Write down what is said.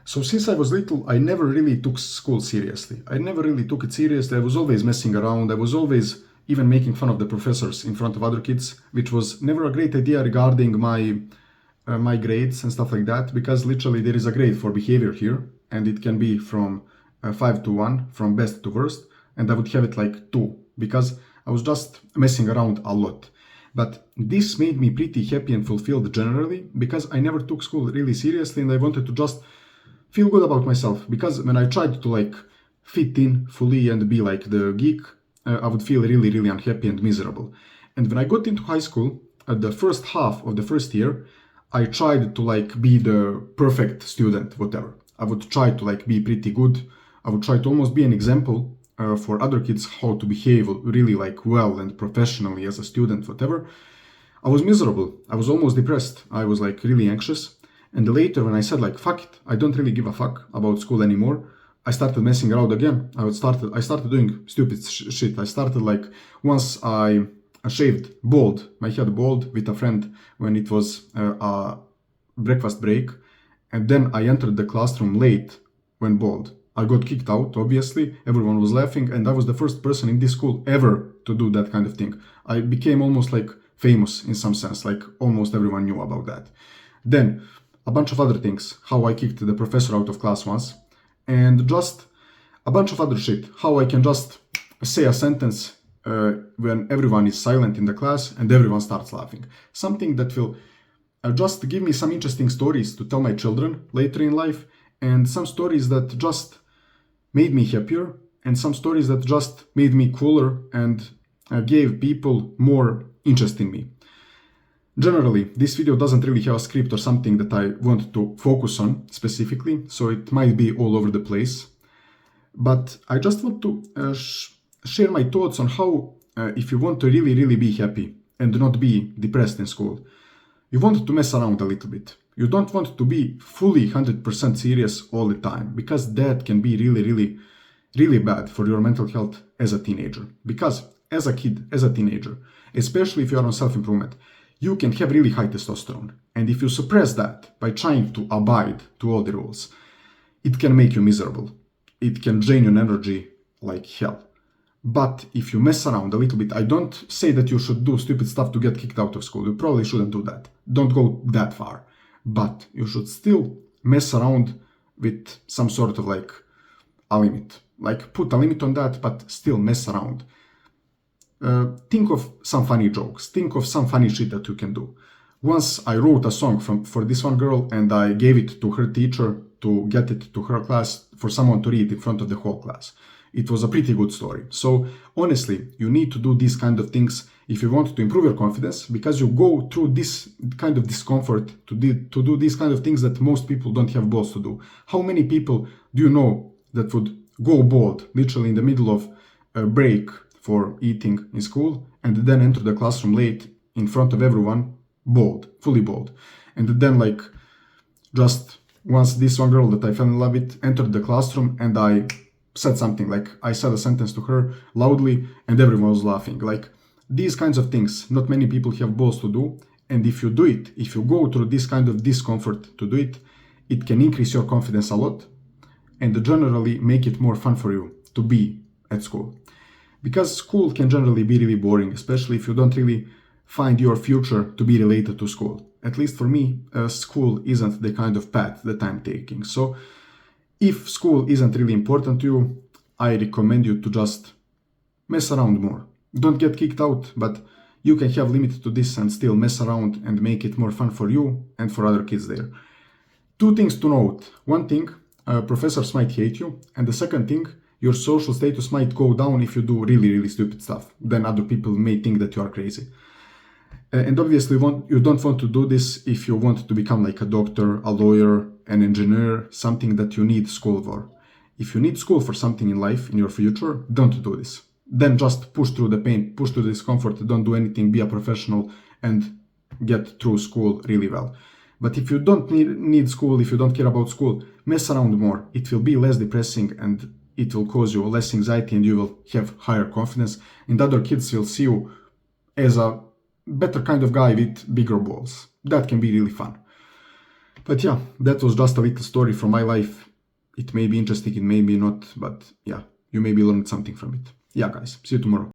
So since I was little, I never really took school seriously. I never really took it seriously. I was always messing around. I was always even making fun of the professors in front of other kids, which was never a great idea regarding my grades and stuff like that, because literally there is a grade for behavior here, and it can be from 5 to 1, from best to worst, and I would have it like 2, because I was just messing around a lot. But this made me pretty happy and fulfilled generally, because I never took school really seriously, and I wanted to just feel good about myself, because when I tried to like fit in fully and be like the geek, I would feel really, really unhappy and miserable. And when I got into high school, at the first half of the first year, I tried to like be the perfect student, whatever. I would try to like be pretty good. I would try to almost be an example for other kids how to behave really like well and professionally as a student, whatever. I was miserable. I was almost depressed. I was like really anxious. And later when I said like, fuck it, I don't really give a fuck about school anymore, I started messing around again. I started doing stupid shit. I started like, once I shaved bald, my head bald with a friend when it was a breakfast break. And then I entered the classroom late when bald. I got kicked out, obviously. Everyone was laughing, and I was the first person in this school ever to do that kind of thing. I became almost like famous in some sense, like almost everyone knew about that. Then a bunch of other things, how I kicked the professor out of class once, and just a bunch of other shit, how I can just say a sentence when everyone is silent in the class and everyone starts laughing. Something that will just give me some interesting stories to tell my children later in life, and some stories that just made me happier, and some stories that just made me cooler and gave people more interest in me. Generally, this video doesn't really have a script or something that I want to focus on specifically, so it might be all over the place. But I just want to share my thoughts on how, if you want to really, really be happy and not be depressed in school, you want to mess around a little bit. You don't want to be fully 100% serious all the time, because that can be really, really, really bad for your mental health as a teenager. Because as a kid, as a teenager, especially if you are on self-improvement, you can have really high testosterone. And if you suppress that by trying to abide to all the rules, it can make you miserable. It can drain your energy like hell. But if you mess around a little bit, I don't say that you should do stupid stuff to get kicked out of school. You probably shouldn't do that. Don't go that far. But you should still mess around with some sort of like a limit. Like put a limit on that, but still mess around. Think of some funny jokes. Think of some funny shit that you can do. Once I wrote a song for this one girl, and I gave it to her teacher to get it to her class for someone to read in front of the whole class. It was a pretty good story. So honestly, you need to do these kind of things if you want to improve your confidence, because you go through this kind of discomfort to do these kind of things that most people don't have balls to do. How many people do you know that would go bald literally in the middle of a break for eating in school, and then enter the classroom late in front of everyone, bald, fully bald? And then like, just once this one girl that I fell in love with entered the classroom, and I said something, like I said a sentence to her loudly, and everyone was laughing. Like, these kinds of things, not many people have balls to do. And if you do it, if you go through this kind of discomfort to do it, it can increase your confidence a lot, and generally make it more fun for you to be at school. Because school can generally be really boring, especially if you don't really find your future to be related to school. At least for me, school isn't the kind of path that I'm taking. So if school isn't really important to you, I recommend you to just mess around more. Don't get kicked out, but you can have limit to this and still mess around and make it more fun for you and for other kids there. Two things to note. One thing, professors might hate you, and the second thing, your social status might go down if you do really, really stupid stuff. Then other people may think that you are crazy. And obviously you don't want to do this if you want to become like a doctor, a lawyer, an engineer, something that you need school for. If you need school for something in life, in your future, don't do this. Then just push through the pain, push through the discomfort, don't do anything, be a professional, and get through school really well. But if you don't need school, if you don't care about school, mess around more. It will be less depressing, and it will cause you less anxiety, and you will have higher confidence, and other kids will see you as a better kind of guy with bigger balls. That can be really fun. But yeah, that was just a little story from my life. It may be interesting, it may be not, but yeah, you maybe learned something from it. Yeah, guys, see you tomorrow.